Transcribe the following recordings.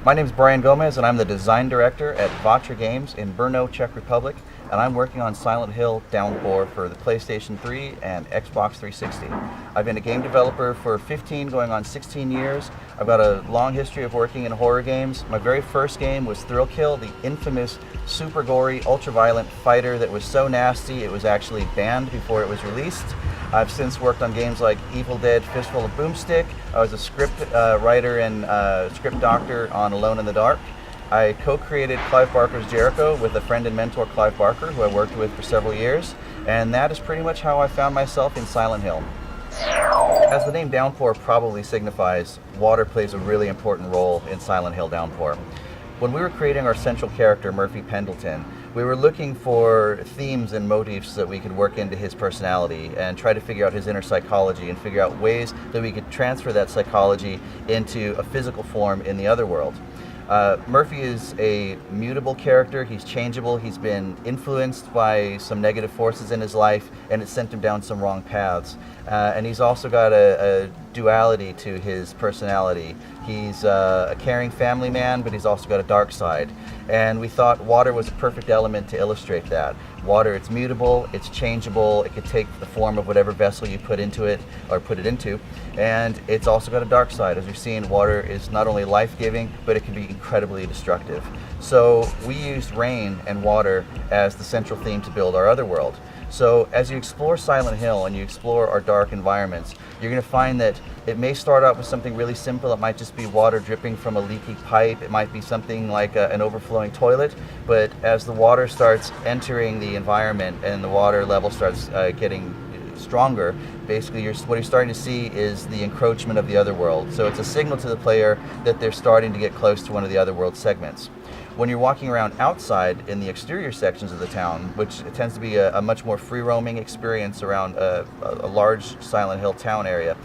My name is Brian Gomez, and I'm the design director at Vatra Games in Brno, Czech Republic, and I'm working on Silent Hill Downpour for the PlayStation 3 and Xbox 360. I've been a game developer for 15, going on 16 years. I've got a long history of working in horror games. My very first game was Thrill Kill, the infamous, super gory, ultra-violent fighter that was so nasty it was actually banned before it was released. I've since worked on games like Evil Dead Fistful of Boomstick. I was a script writer and script doctor on Alone in the Dark. I co-created Clive Barker's Jericho with a friend and mentor, Clive Barker, who I worked with for several years, and that is pretty much how I found myself in Silent Hill. As the name Downpour probably signifies, water plays a really important role in Silent Hill Downpour. When we were creating our central character, Murphy Pendleton, we were looking for themes and motifs that we could work into his personality and try to figure out his inner psychology and figure out ways that we could transfer that psychology into a physical form in the other world. Murphy is a mutable character. He's changeable. He's been influenced by some negative forces in his life, and it sent him down some wrong paths. And he's also got a duality to his personality. He's a caring family man, but he's also got a dark side. And we thought water was a perfect element to illustrate that. Water, it's mutable, it's changeable, it could take the form of whatever vessel you put into it, or put it into, and it's also got a dark side. As we've seen, water is not only life-giving, but it can be incredibly destructive. So we used rain and water as the central theme to build our other world. So as you explore Silent Hill and you explore our dark environments, you're going to find that it may start out with something really simple. It might just be water dripping from a leaky pipe. It might be something like an overflowing toilet. But as the water starts entering the environment and the water level starts getting stronger, basically what you're starting to see is the encroachment of the other world. So it's a signal to the player that they're starting to get close to one of the other world segments. When you're walking around outside in the exterior sections of the town, which tends to be a much more free-roaming experience around a large Silent Hill town area,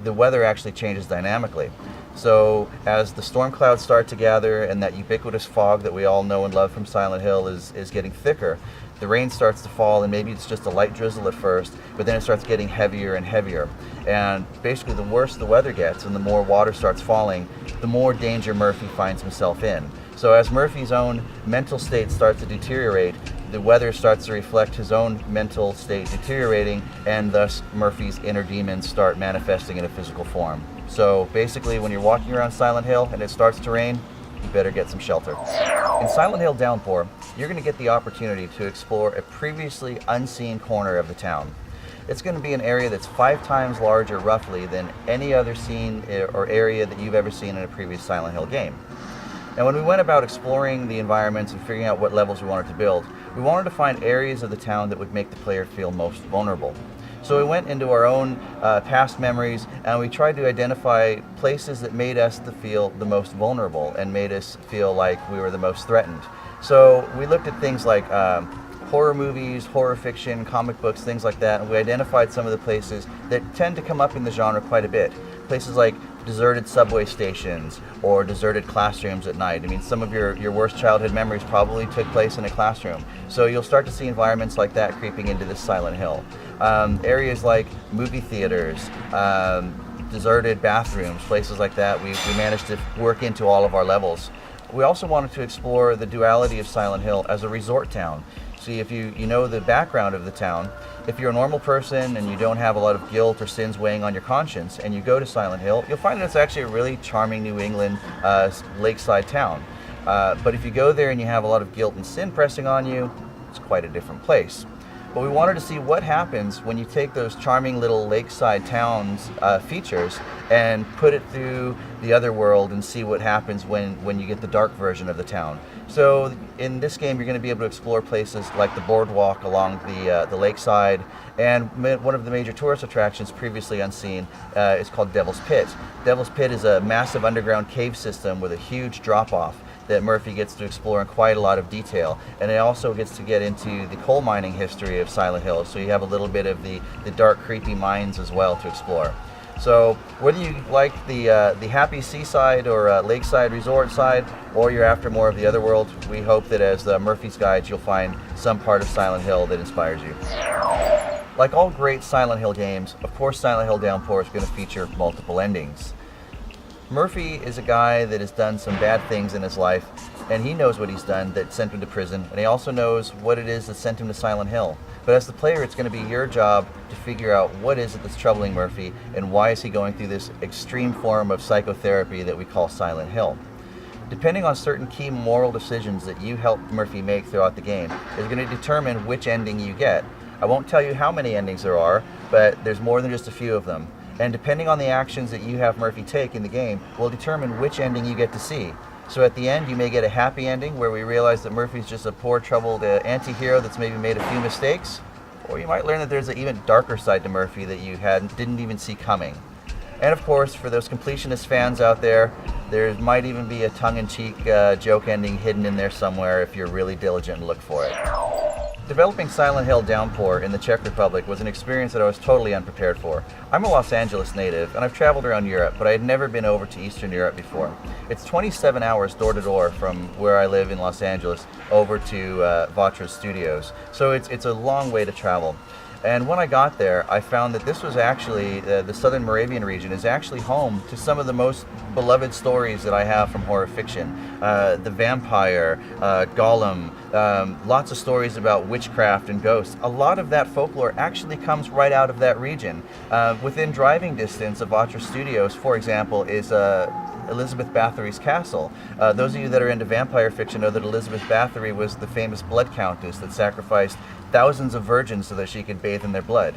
the weather actually changes dynamically. So as the storm clouds start to gather and that ubiquitous fog that we all know and love from Silent Hill is getting thicker, the rain starts to fall, and maybe it's just a light drizzle at first, but then it starts getting heavier and heavier. And basically the worse the weather gets and the more water starts falling, the more danger Murphy finds himself in. So as Murphy's own mental state starts to deteriorate, the weather starts to reflect his own mental state deteriorating, and thus Murphy's inner demons start manifesting in a physical form. So basically, when you're walking around Silent Hill and it starts to rain, you better get some shelter. In Silent Hill Downpour, you're going to get the opportunity to explore a previously unseen corner of the town. It's going to be an area that's 5 times larger, roughly, than any other scene or area that you've ever seen in a previous Silent Hill game. And when we went about exploring the environments and figuring out what levels we wanted to build, we wanted to find areas of the town that would make the player feel most vulnerable. So we went into our own past memories, and we tried to identify places that made us feel the most vulnerable and made us feel like we were the most threatened. So we looked at things like horror movies, horror fiction, comic books, things like that, and we identified some of the places that tend to come up in the genre quite a bit. Places like deserted subway stations or deserted classrooms at night. I mean, some of your worst childhood memories probably took place in a classroom. So you'll start to see environments like that creeping into this Silent Hill. Areas like movie theaters, deserted bathrooms, places like that, we managed to work into all of our levels. We also wanted to explore the duality of Silent Hill as a resort town. See, if you know the background of the town, if you're a normal person and you don't have a lot of guilt or sins weighing on your conscience and you go to Silent Hill, you'll find that it's actually a really charming New England lakeside town. But if you go there and you have a lot of guilt and sin pressing on you, it's quite a different place. But we wanted to see what happens when you take those charming little lakeside towns features and put it through the other world and see what happens when you get the dark version of the town. So in this game, you're going to be able to explore places like the boardwalk along the lakeside, and one of the major tourist attractions previously unseen is called Devil's Pit. Devil's Pit is a massive underground cave system with a huge drop-off that Murphy gets to explore in quite a lot of detail, and it also gets to get into the coal mining history of Silent Hill, so you have a little bit of the dark, creepy mines as well to explore. So whether you like the happy seaside or lakeside resort side, or you're after more of the other world, we hope that as Murphy's Guides, you'll find some part of Silent Hill that inspires you. Like all great Silent Hill games, of course Silent Hill Downpour is going to feature multiple endings. Murphy is a guy that has done some bad things in his life, and he knows what he's done that sent him to prison, and he also knows what it is that sent him to Silent Hill. But as the player, it's going to be your job to figure out what is it that's troubling Murphy, and why is he going through this extreme form of psychotherapy that we call Silent Hill. Depending on certain key moral decisions that you help Murphy make throughout the game is going to determine which ending you get. I won't tell you how many endings there are, but there's more than just a few of them. And depending on the actions that you have Murphy take in the game will determine which ending you get to see. So at the end, you may get a happy ending where we realize that Murphy's just a poor, troubled anti-hero that's maybe made a few mistakes, or you might learn that there's an even darker side to Murphy that you didn't even see coming. And of course, for those completionist fans out there might even be a tongue-in-cheek joke ending hidden in there somewhere if you're really diligent and look for it. Developing Silent Hill Downpour in the Czech Republic was an experience that I was totally unprepared for. I'm a Los Angeles native, and I've traveled around Europe, but I had never been over to Eastern Europe before. It's 27 hours door-to-door from where I live in Los Angeles over to Vatra's studios, so it's a long way to travel. And when I got there, I found that this was actually, the Southern Moravian region is actually home to some of the most beloved stories that I have from horror fiction. The vampire, Gollum, lots of stories about witchcraft and ghosts. A lot of that folklore actually comes right out of that region. Within driving distance of Vatra Studios, for example, is Elizabeth Bathory's castle. Those of you that are into vampire fiction know that Elizabeth Bathory was the famous blood countess that sacrificed thousands of virgins so that she could bathe in their blood.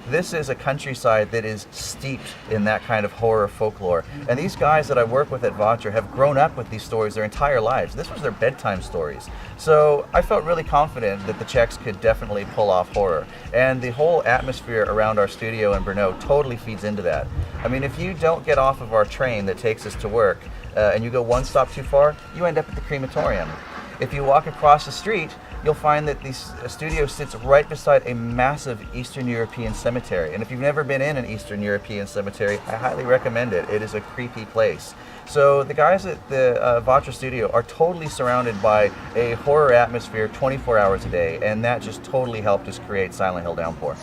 This is a countryside that is steeped in that kind of horror folklore. And these guys that I work with at Vatra have grown up with these stories their entire lives. This was their bedtime stories. So I felt really confident that the Czechs could definitely pull off horror. And the whole atmosphere around our studio in Brno totally feeds into that. I mean, if you don't get off of our train that takes us to work and you go one stop too far, you end up at the crematorium. If you walk across the street, you'll find that the studio sits right beside a massive Eastern European cemetery. And if you've never been in an Eastern European cemetery, I highly recommend it. It is a creepy place. So the guys at the Vatra studio are totally surrounded by a horror atmosphere 24 hours a day, and that just totally helped us create Silent Hill Downpour.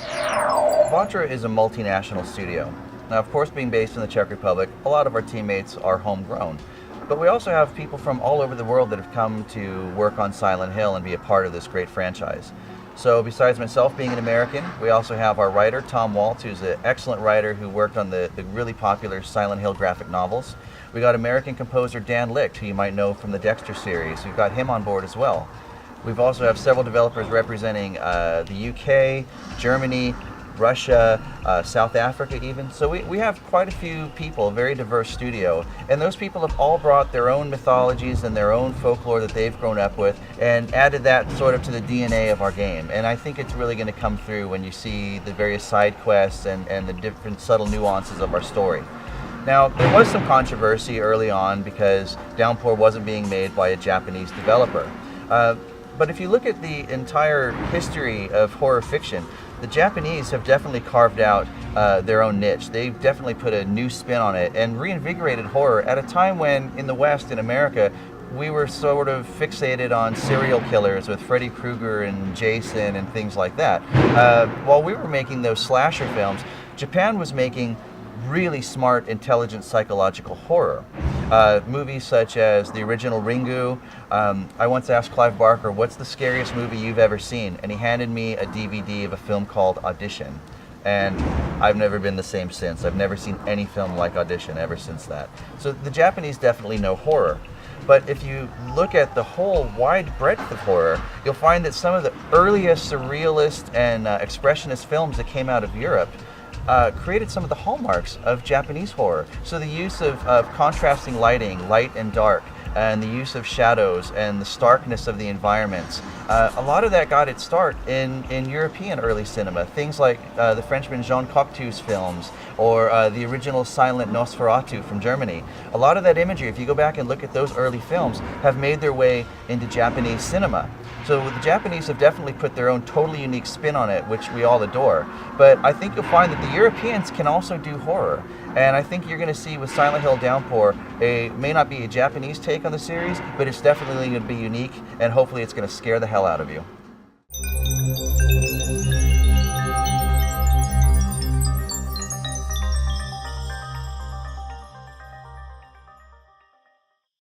Vatra is a multinational studio. Now, of course, being based in the Czech Republic, a lot of our teammates are homegrown. But we also have people from all over the world that have come to work on Silent Hill and be a part of this great franchise. So besides myself being an American, we also have our writer, Tom Waltz, who's an excellent writer who worked on the really popular Silent Hill graphic novels. We got American composer Dan Licht, who you might know from the Dexter series. We've got him on board as well. We've also have several developers representing the UK, Germany, Russia, South Africa even. So we have quite a few people, a very diverse studio, and those people have all brought their own mythologies and their own folklore that they've grown up with and added that sort of to the DNA of our game. And I think it's really going to come through when you see the various side quests and the different subtle nuances of our story. Now, there was some controversy early on because Downpour wasn't being made by a Japanese developer. But if you look at the entire history of horror fiction, the Japanese have definitely carved out their own niche. They've definitely put a new spin on it and reinvigorated horror at a time when, in the West, in America, we were sort of fixated on serial killers with Freddy Krueger and Jason and things like that. While we were making those slasher films, Japan was making really smart, intelligent psychological horror. Movies such as the original Ringu. I once asked Clive Barker, what's the scariest movie you've ever seen? And he handed me a DVD of a film called Audition. And I've never been the same since. I've never seen any film like Audition ever since that. So the Japanese definitely know horror. But if you look at the whole wide breadth of horror, you'll find that some of the earliest surrealist and expressionist films that came out of Europe created some of the hallmarks of Japanese horror. So the use of contrasting lighting, light and dark, and the use of shadows and the starkness of the environments. A lot of that got its start in European early cinema. Things like the Frenchman Jean Cocteau's films, or the original silent Nosferatu from Germany. A lot of that imagery, if you go back and look at those early films, have made their way into Japanese cinema. So the Japanese have definitely put their own totally unique spin on it, which we all adore. But I think you'll find that the Europeans can also do horror. And I think you're going to see with Silent Hill Downpour, may not be a Japanese take on the series, but it's definitely going to be unique, and hopefully it's going to scare the hell out of you.